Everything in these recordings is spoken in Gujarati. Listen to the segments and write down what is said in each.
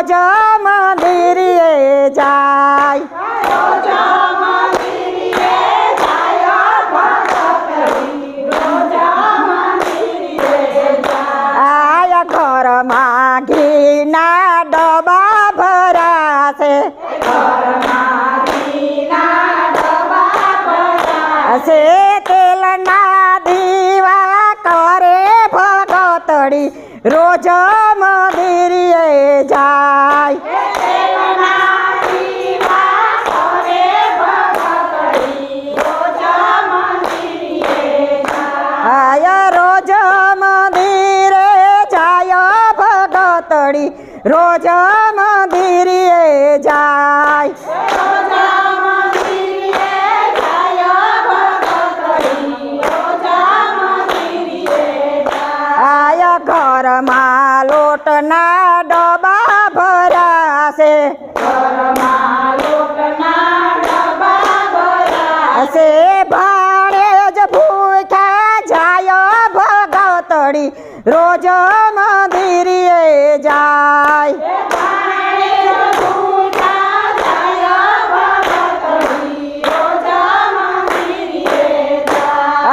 રોજ મંદિરે જાય આયા ઘરમાં ઘીના ડબ્બા ભરાશે હશે તેલના દીવા કરે ભગતડી રોજ મંદિરે જાય આયા રોજ મંદિરે જાય ભગતડી રોજ મંદિરે જાય આયા ઘરમાં લોટના ડબ્બા ભરાશે હશે ભાણે જ ભૂખ્યા જાય ભગતડી રોજ મંદિરે જાય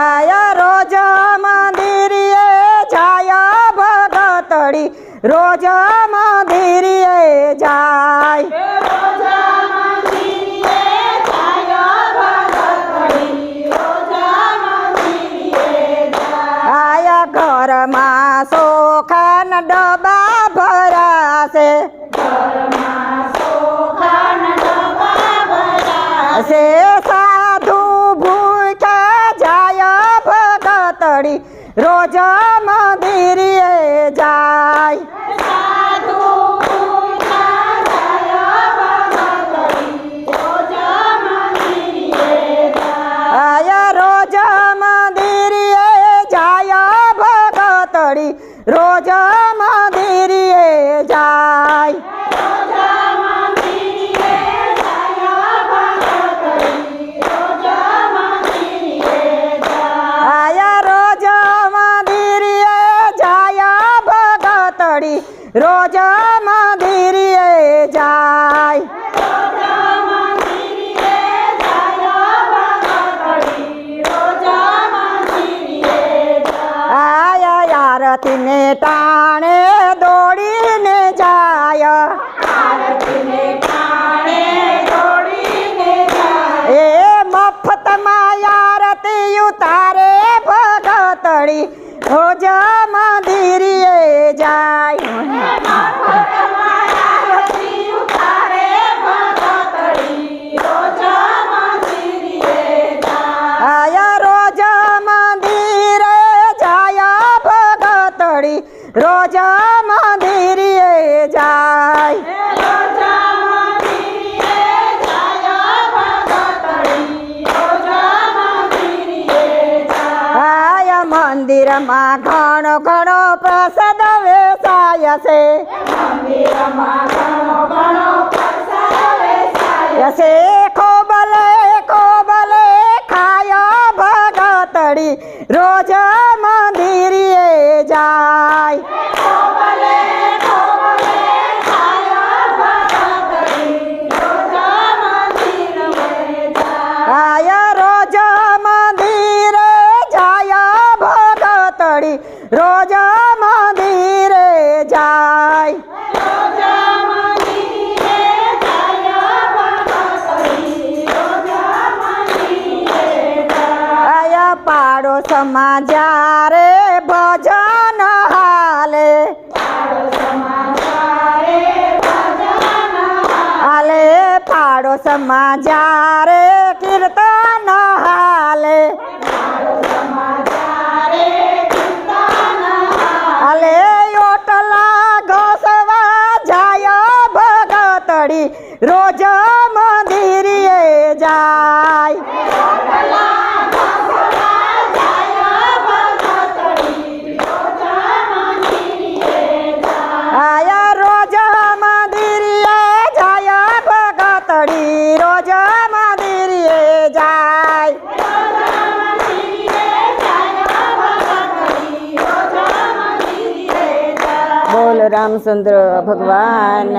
આયા રોજ મંદિરે જાય ભગતડી રોજ મંદિરે જાય આયા ઘરમાં સોખાન ડબ્બા ભરાશે હશે સાધુ ભૂખ્યા જાય ભગતડી રોજ મંદિરે જાય આયા રોજ મંદિરે જાય ભગતડી રોજ મંદિરે જાય આયા રોજ મંદિરે જાય ભગતડી રોજ મંદિરે જાય આયા આરતીને ટાણે દોડીને જાય એ મફતમાં આરતી ઉતારે ભગતડી રોજ મંદિરે જાય આયા રોજ મંદિરે જાય ભગતડી રોજ મંદિરે જાય આયા મંદિરમાં ઘણો ઘણો પ્રસાદ વેચાય છે હશે ખોબલે ખોબલે ખાય ભગતડી રોજ મંદિરે જાય આયા રોજ મંદિરે જાય ભગતડી રોજ મંદિરે જાય આયા પાડોશમાં જ્યારે ભજન હાલે હાલે પાડોશમાં જ્યારે કીર્તન હાલે હાલે ઓટલા ઘસવા જાય ભગતડી રોજ મંદિરે જાય આયા રોજ મંદિરે જાય ભગતડી રોજ મંદિરે જાય બોલ રામચંદ્ર ભગવાન